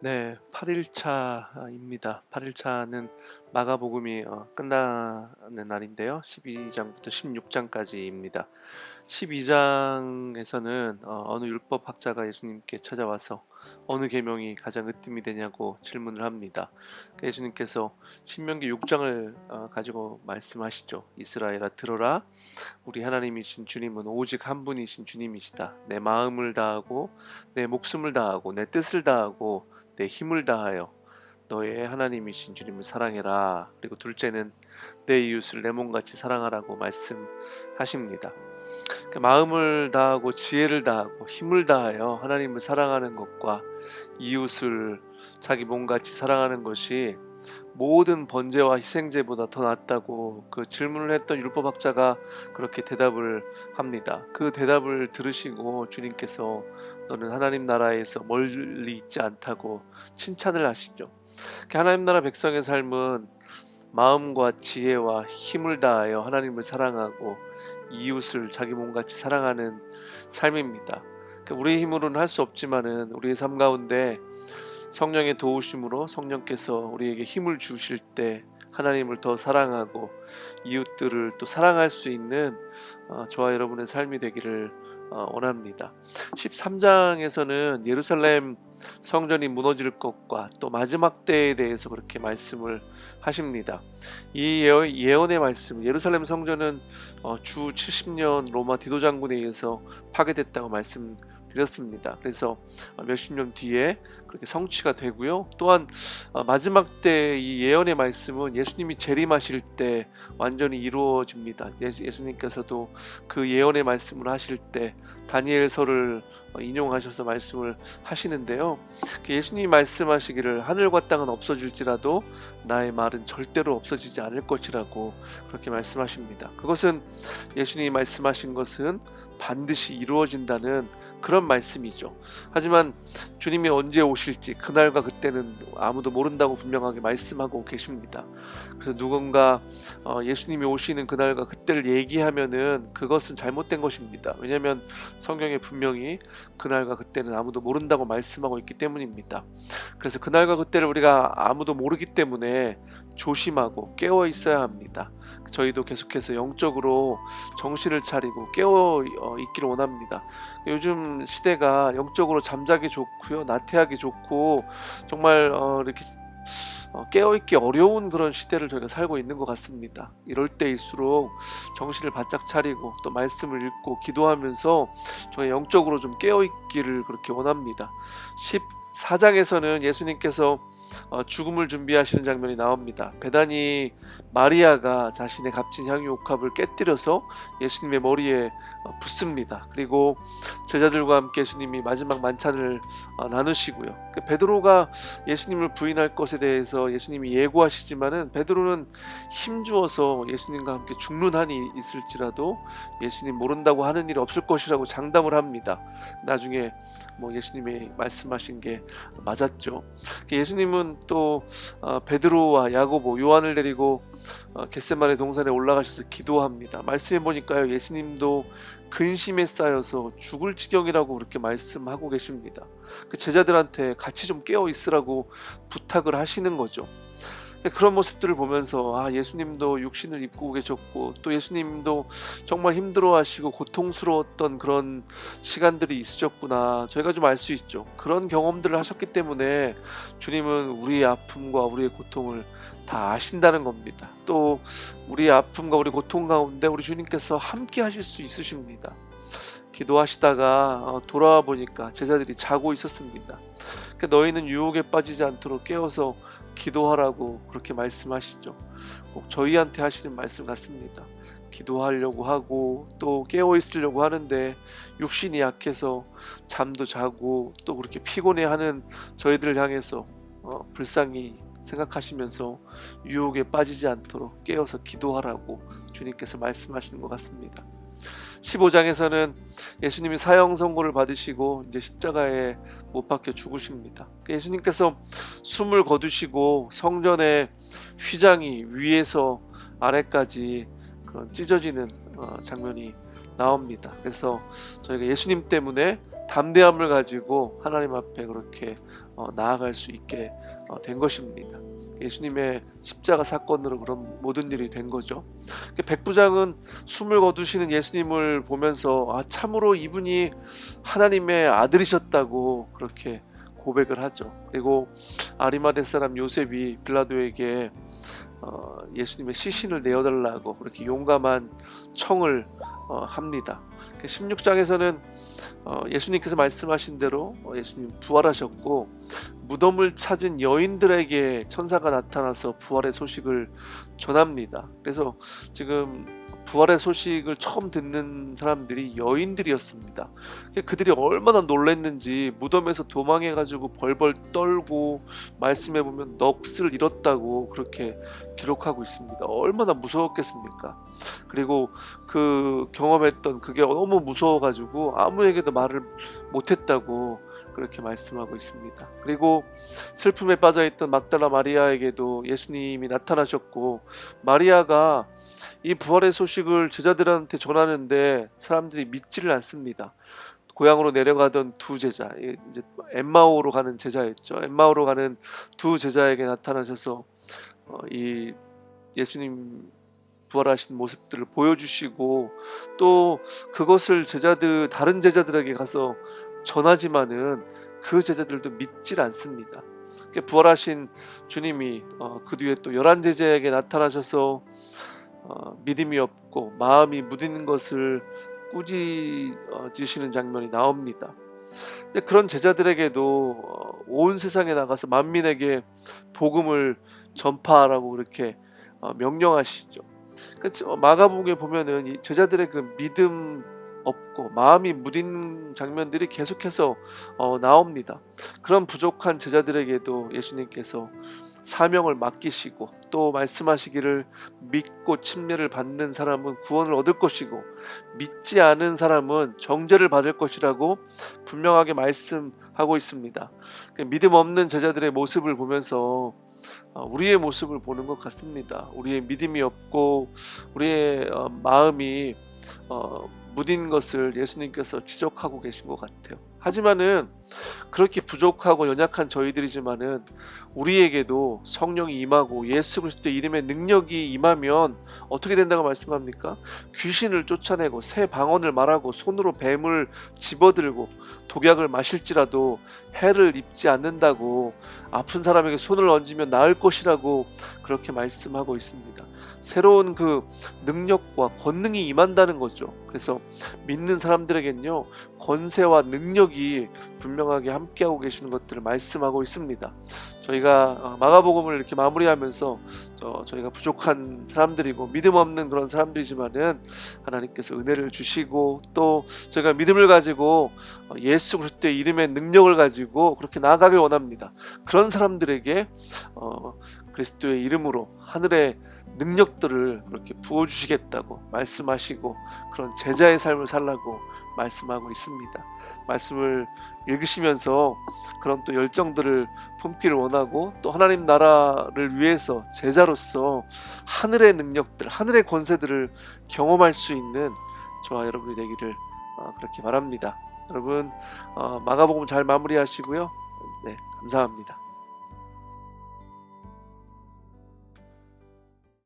네, 8일차입니다. 8일차는 마가복음이 끝나는 날인데요. 12장부터 16장까지입니다. 12장에서는 어느 율법학자가 예수님께 찾아와서 어느 계명이 가장 으뜸이 되냐고 질문을 합니다. 예수님께서 신명기 6장을 가지고 말씀하시죠. 이스라엘아 들어라, 우리 하나님이신 주님은 오직 한 분이신 주님이시다. 내 마음을 다하고 내 목숨을 다하고 내 뜻을 다하고 내 힘을 다하여 너의 하나님이신 주님을 사랑해라. 그리고 둘째는 내 이웃을 내 몸같이 사랑하라고 말씀하십니다. 그 마음을 다하고 지혜를 다하고 힘을 다하여 하나님을 사랑하는 것과 이웃을 자기 몸같이 사랑하는 것이 모든 번제와 희생제보다 더 낫다고 그 질문을 했던 율법학자가 그렇게 대답을 합니다. 그 대답을 들으시고 주님께서 너는 하나님 나라에서 멀리 있지 않다고 칭찬을 하시죠. 하나님 나라 백성의 삶은 마음과 지혜와 힘을 다하여 하나님을 사랑하고 이웃을 자기 몸같이 사랑하는 삶입니다. 우리의 힘으로는 할 수 없지만은 우리의 삶 가운데 성령의 도우심으로 성령께서 우리에게 힘을 주실 때 하나님을 더 사랑하고 이웃들을 또 사랑할 수 있는 저와 여러분의 삶이 되기를 원합니다. 13장에서는 예루살렘 성전이 무너질 것과 또 마지막 때에 대해서 그렇게 말씀을 하십니다. 이 예언의 말씀, 예루살렘 성전은 주 70년 로마 디도 장군에 의해서 파괴됐다고 말씀드렸습니다. 그래서 몇십 년 뒤에 그렇게 성취가 되고요. 또한 마지막 때 이 예언의 말씀은 예수님이 재림하실 때 완전히 이루어집니다. 예수님께서도 그 예언의 말씀을 하실 때 다니엘서를 인용하셔서 말씀을 하시는데요. 예수님이 말씀하시기를 하늘과 땅은 없어질지라도 나의 말은 절대로 없어지지 않을 것이라고 그렇게 말씀하십니다. 그것은 예수님이 말씀하신 것은 반드시 이루어진다는 그런 말씀이죠. 하지만 주님이 언제 오실지 그날과 그때는 아무도 모른다고 분명하게 말씀하고 계십니다. 그래서 누군가 예수님이 오시는 그날과 그때를 얘기하면은 그것은 잘못된 것입니다. 왜냐하면 성경에 분명히 그날과 그때는 아무도 모른다고 말씀하고 있기 때문입니다. 그래서 그날과 그때를 우리가 아무도 모르기 때문에 조심하고 깨어 있어야 합니다. 저희도 계속해서 영적으로 정신을 차리고 깨어 있기를 원합니다. 요즘 시대가 영적으로 잠자기 좋고요, 나태하기 좋고 정말 이렇게 깨어있기 어려운 그런 시대를 저희가 살고 있는 것 같습니다. 이럴 때일수록 정신을 바짝 차리고 또 말씀을 읽고 기도하면서 저희 영적으로 좀 깨어있기를 그렇게 원합니다. 14장에서는 예수님께서 죽음을 준비하시는 장면이 나옵니다. 베다니 마리아가 자신의 값진 향유 옥합을 깨뜨려서 예수님의 머리에 붓습니다. 그리고 제자들과 함께 예수님이 마지막 만찬을 나누시고요. 베드로가 예수님을 부인할 것에 대해서 예수님이 예고하시지만은 베드로는 힘주어서 예수님과 함께 죽는 한이 있을지라도 예수님 모른다고 하는 일이 없을 것이라고 장담을 합니다. 나중에 예수님이 말씀하신 게 맞았죠. 예수님은 또 베드로와 야고보, 요한을 데리고 겟세마네 동산에 올라가셔서 기도합니다. 말씀해 보니까요, 예수님도 근심에 쌓여서 죽을 지경이라고 그렇게 말씀하고 계십니다. 그 제자들한테 같이 좀 깨어 있으라고 부탁을 하시는 거죠. 그런 모습들을 보면서 예수님도 육신을 입고 계셨고 또 예수님도 정말 힘들어하시고 고통스러웠던 그런 시간들이 있으셨구나, 저희가 좀 알 수 있죠. 그런 경험들을 하셨기 때문에 주님은 우리의 아픔과 우리의 고통을 다 아신다는 겁니다. 또 우리의 아픔과 우리 고통 가운데 우리 주님께서 함께 하실 수 있으십니다. 기도하시다가 돌아와 보니까 제자들이 자고 있었습니다. 너희는 유혹에 빠지지 않도록 깨어서 기도하라고 그렇게 말씀하시죠. 꼭 저희한테 하시는 말씀 같습니다. 기도하려고 하고 또 깨어 있으려고 하는데 육신이 약해서 잠도 자고 또 그렇게 피곤해하는 저희들을 향해서 불쌍히 생각하시면서 유혹에 빠지지 않도록 깨어서 기도하라고 주님께서 말씀하시는 것 같습니다. 15장에서는 예수님이 사형 선고를 받으시고 이제 십자가에 못 박혀 죽으십니다. 예수님께서 숨을 거두시고 성전의 휘장이 위에서 아래까지 그런 찢어지는 장면이 나옵니다. 그래서 저희가 예수님 때문에 담대함을 가지고 하나님 앞에 그렇게 나아갈 수 있게 된 것입니다. 예수님의 십자가 사건으로 그런 모든 일이 된 거죠. 백부장은 숨을 거두시는 예수님을 보면서 참으로 이분이 하나님의 아들이셨다고 그렇게 고백을 하죠. 그리고 아리마대 사람 요셉이 빌라도에게 예수님의 시신을 내어달라고 그렇게 용감한 청을 합니다. 16장에서는 예수님께서 말씀하신 대로 예수님 부활하셨고 무덤을 찾은 여인들에게 천사가 나타나서 부활의 소식을 전합니다. 그래서 지금 부활의 소식을 처음 듣는 사람들이 여인들이었습니다. 그들이 얼마나 놀랐는지 무덤에서 도망해가지고 벌벌 떨고 말씀해 보면 넋을 잃었다고 그렇게 기록하고 있습니다. 얼마나 무서웠겠습니까? 그리고 그 경험했던 그게 너무 무서워가지고 아무에게도 말을 못했다고 그렇게 말씀하고 있습니다. 그리고 슬픔에 빠져있던 막달라 마리아에게도 예수님이 나타나셨고 마리아가 이 부활의 소식을 제자들한테 전하는데 사람들이 믿지를 않습니다. 고향으로 내려가던 두 제자, 이제 엠마오로 가는 제자였죠. 엠마오로 가는 두 제자에게 나타나셔서 이 예수님 부활하신 모습들을 보여주시고 또 그것을 다른 제자들에게 가서 전하지만은 그 제자들도 믿질 않습니다. 부활하신 주님이 그 뒤에 또 11제자에게 나타나셔서 믿음이 없고 마음이 무딘 것을 꾸짖으시는 장면이 나옵니다. 근데 그런 제자들에게도 온 세상에 나가서 만민에게 복음을 전파하라고 그렇게 명령하시죠. 마가복음에 보면은 이 제자들의 그 믿음 없고 마음이 무딘 장면들이 계속해서 나옵니다. 그런 부족한 제자들에게도 예수님께서 사명을 맡기시고 또 말씀하시기를 믿고 침례를 받는 사람은 구원을 얻을 것이고 믿지 않은 사람은 정죄를 받을 것이라고 분명하게 말씀하고 있습니다. 믿음 없는 제자들의 모습을 보면서 우리의 모습을 보는 것 같습니다. 우리의 믿음이 없고 우리의 마음이 무딘 것을 예수님께서 지적하고 계신 것 같아요. 하지만은 그렇게 부족하고 연약한 저희들이지만은 우리에게도 성령이 임하고 예수 그리스도의 이름의 능력이 임하면 어떻게 된다고 말씀합니까? 귀신을 쫓아내고 새 방언을 말하고 손으로 뱀을 집어들고 독약을 마실지라도 해를 입지 않는다고, 아픈 사람에게 손을 얹으면 나을 것이라고 그렇게 말씀하고 있습니다. 새로운 그 능력과 권능이 임한다는 거죠. 그래서 믿는 사람들에겐요 권세와 능력이 분명하게 함께하고 계시는 것들을 말씀하고 있습니다. 저희가 마가복음을 이렇게 마무리하면서 저희가 부족한 사람들이고 믿음 없는 그런 사람들이지만은 하나님께서 은혜를 주시고 또 저희가 믿음을 가지고 예수 그리스도의 이름의 능력을 가지고 그렇게 나아가길 원합니다. 그런 사람들에게 그리스도의 이름으로 하늘의 능력들을 그렇게 부어주시겠다고 말씀하시고 그런 제자의 삶을 살라고 말씀하고 있습니다. 말씀을 읽으시면서 그런 또 열정들을 품기를 원하고 또 하나님 나라를 위해서 제자로서 하늘의 능력들, 하늘의 권세들을 경험할 수 있는 저와 여러분이 되기를 그렇게 바랍니다. 여러분 마가복음 잘 마무리하시고요. 네, 감사합니다.